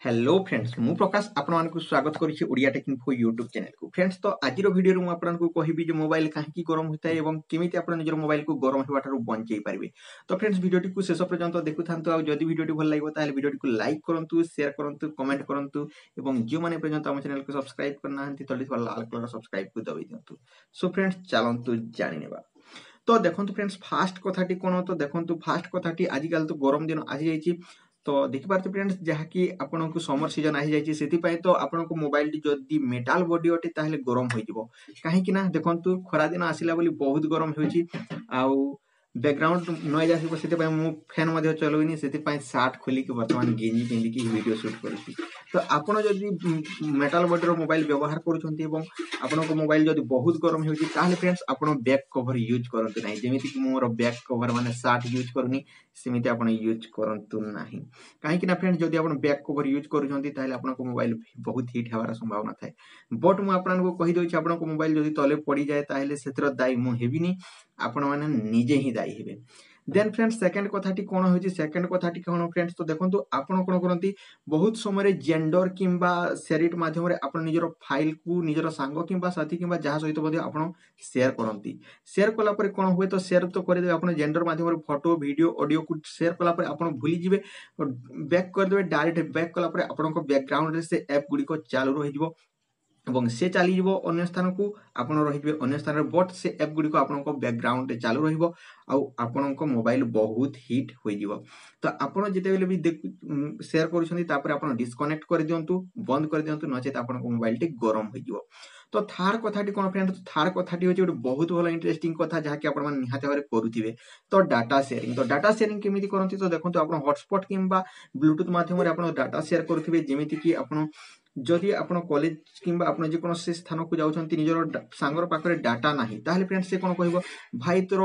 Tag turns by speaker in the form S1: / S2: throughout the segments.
S1: Hello friends मु प्रकाश आपण स्वागत करुच्ची Odia tech info YouTube channel को फ्रेंड्स तो आज वीडियो में आपको कहबी जो मोबाइल कहीं गरम होता है और केमी आप निजर मोबाइल को गरम होगा बंचे पारे। तो फ्रेंड्स वीडियो को शेष पर्यंत देखु था जदि वीडियो भल लगे वीडियो को लाइक करूँ शेयर करूँ कमेंट करूँ और जो मैंने पर्यंत आम चैनल को सब्सक्राइब करना तले लाल कलर सब्सक्राइब को दबाई दिंतु। सो फ्रेंड्स चलतु जाने तो देखो फ्रेंड्स फास्ट कथाटी कौन तो देखो फास्ट कथाटी आजिकल तो गरम दिन आसी जाइए तो देखिपारे फ्रेंड्स जहाँकि आपन को समर सीजन आसी जाइए से तो आपन को मोबाइल जदि मेटाल बॉडी अटे ताहले गरम हो कहीं ना देखु खरा दिन आसला बोली बहुत गरम हो बैकग्राउंड नॉइज आसो से फैन चलुनी से सार्ट खोलिक बर्तमान गेंजी पिंधिकी वीडियो शूट करुच्ची। तो आपड़ जदि मेटाल बॉडीर मोबाइल व्यवहार कर मोबाइल जदि बहुत गरम हो फ्रेंड्स आप बैक कवर यूज करते ना जमीक मोर बैक कवर माने सार्ट यूज करूनी सेमती आप यूज करतु ना कहीं फ्रेंड्स जदि आप बैक कवर यूज कर मोबाइल बहुत हिट होवार संभावना थाए बट मुझे कहीदे आप मोबाइल जदि तले पड़ जाए से दायी मुझे आपण मैंने निजे ही दायी हे। देन फ्रेंड्स सेकंड कथाटी कौन हो सेकंड कथाटी कौन फ्रेंड्स तो देखो आपन कौन करती बहुत समय जेंडर किंबा शेरिट माध्यम आप निजर फाइल को निजर सांग किंबा साथी किंबा जहाँ सहित आप शेयर करती शेयर कलापर कौन हुए तो शेयर तो करदे आप जेंडर माध्यम फोटो वीडियो ऑडियो को शेयर कलापर आप भूली जीवे बैक करदे डायरेक्ट बैक कलापर आपण बैकग्राउंड से एप गुड़िक चालू रही से चली अन्य स्थान को आप रही अन्य स्थान बट से एप गुड़िक आप बैकग्राउंड चालू रही मोबाइल बहुत हिट हो। तो आप जिते भी शेयर कर डिस्कनेक्ट कर दिंतु बंद कर दिंतु नचेत आप मोबाइल टी गरम हो। तो थार्ड कथाटी कौन फ्रेंड थार्ड कथाटी हूँ गोटे बहुत भल इंटरेस्टिंग कथा जहाँकि आप निहाती भाव करुवे। तो डाटा शेयरिंग केमी करती तो देखो आप हॉटस्पॉट किंबा ब्लूटूथ माध्यम आप डाटा शेयर करुवे जमीती आप जदि आप कॉलेज किंबा आप जेकोसी स्थान को जाऊँच निजर सांगर पाखे डाटा ना ताहले फ्रेंड्स से कौन कह भाई तोर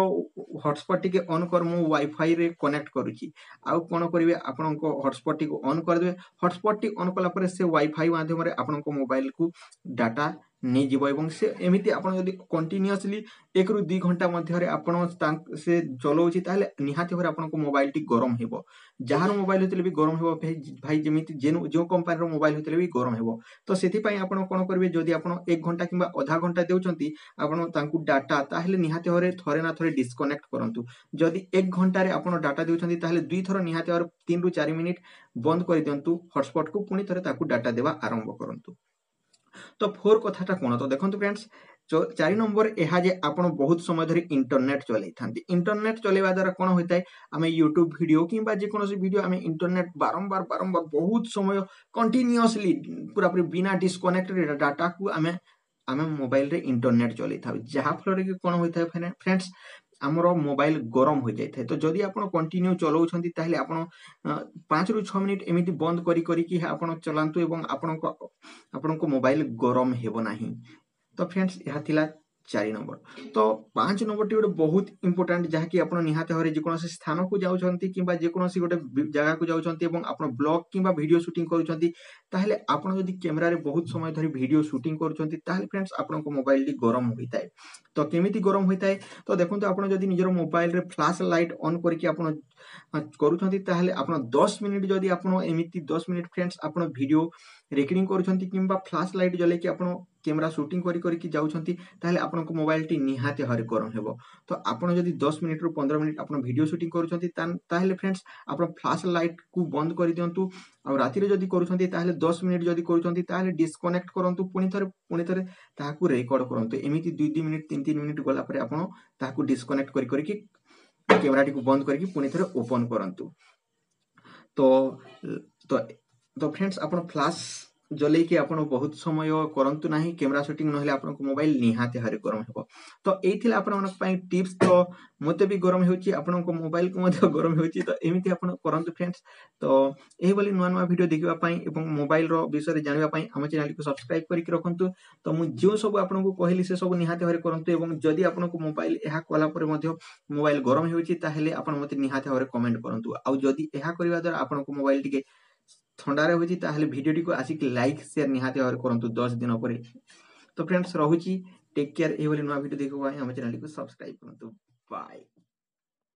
S1: हॉटस्पॉट टी ऑन कर मु वाईफाई रे कनेक्ट करुच्ची आउ कौन करेंगे आपण हॉटस्पॉट टी ऑन करदे हॉटस्पॉट टी ऑन कलापर से वाईफाई माध्यम आपण मोबाइल को डाटा नहीं जीव से एमती आप कंटिन्यूअसली 1 ରୁ 2 घंटा मध्य आपण से चलाऊँच निहाती भाव आप मोबाइल टी गरम हो जार मोबाइल होते भी गरम हो भाई जमी जो कंपानी मोबाइल होते भी गरम हो। तो से आप कौन करेंगे जदि आप 1 घंटा कि आधा घंटा देउछंती आपन डाटा ताहले निहाती भाव थरे ना थरे डिस्कनेक्ट करंतु जदि 1 घंटे आप डाटा देउछंती ताहले 2 थर निहाती भाव 3 ରୁ 4 मिनिट बंद कर दिंतु हॉटस्पॉट को पुणी थे डाटा देवा आरंभ करंतु। तो फोर कथाटा कौन तो देखो फ्रेंड्स 4 नंबर यह जे आप बहुत समय धरी इंटरनेट चलई था इंटरनेट चलवा द्वारा कौन होता है आम यूट्यूब वीडियो कि जेकोसी वीडियो आम इंटरनेट बारंबार बारंबार बहुत समय कंटिन्यूअसली पूरा पूरी बिना डिस्कनेक्ट डाटा को आम मोबाइल रे इंटरनेट चलई था जहाँ फल कि कौन होता है फ्रेंड्स आमर मोबाइल गरम हो जाए। तो जदि आप कंटिन्यू चलाउछंती ताहले आपण 5 ରୁ 6 मिनिट एमती बंद करी आपण चलांतु एवं आपण मोबाइल गरम हेबो नाही। तो फ्रेंड्स यह थिला 4 नंबर। तो 5 नंबर टी गोटे बहुत इंपोर्टेंट जहाँकि आप निहाती भाव जेकोसी स्थान को जाउछंती किंबा जेकोसी गोटे जगह को जाउछंती एवं आप ब्लॉग किंबा वीडियो शूटिंग करूछंती ताहले आपण जदि कैमरा रे बहुत समय धरी वीडियो शूटिंग करूछंती ताहले फ्रेंड्स आपण मोबाइल टी गरम होता है। तो केमिति गरम होता है तो देखो आप जदि निजर मोबाइल रे फ्लैश लाइट ऑन करके आप करूछंती ताहले आप 10 मिनिट जदि आप एमिति 10 मिनिट फ्रेंड्स आप वीडियो रेकर्डिंग करूछंती किंबा फ्लैश लाइट जले कि आप कैमरा शूटिंग करी जाउछंती ताहले आपनको मोबाइल टी निहाती भाव गरम हेबो। तो आप जदि 10 मिनिट ରୁ 15 मिनिट आप वीडियो शूटिंग करूछंती ताहले फ्रेंड्स आप फ्लैश लाइट को बंद कर दियंतु और राति रे जदि करूछंती ताहले 10 मिनिट जदि करूछंती ताहले डिस्कनेक्ट करंतु पुणी थरे ताहाकू रेकॉर्ड करंतु एमिति 2-2 मिनिट 3-3 मिनिट गला परे आपण ताहाकू डिस्कनेक्ट करी कैमरा टी को बंद करके पुणी थरे ओपन करंतु। तो तो तो फ्रेंड्स आप फ्लैश जले कि आप बहुत समय करंतु नाही कैमरा शूटिंग नहले आपन मोबाइल निहाती भाव गरम हेबो। तो एथि आपन टिप्स तो मते भी गरम होउची आपन मोबाइल को मते गरम होउची तो एमिति आपन करंतु फ्रेंड्स। तो एही बोली नुआ नुआ वीडियो देखिबा पई एवं मोबाइल रो विषय जानिबा पई हम चैनल को सब्सक्राइब करिक रखंतु। तो मु जो सब आपन को कहली से सब निहाती भाव करंतु एवं जदि आपन को मोबाइल एहा कला परे मते मोबाइल गरम होउची ताहले आपन मते निहाती भाव कमेंट करंतु आ जदि एहा करबा द्वारा आपन को मोबाइल टिके ठंडा रही ताहले वीडियो को आसिक लाइक शेयर निहाती भाव करंतु 10 दिन पर। तो फ्रेंड्स रहुची टेक केयर एही बोली नुआ वीडियो देखबा हम चैनल को सब्सक्राइब करंतु। बाय।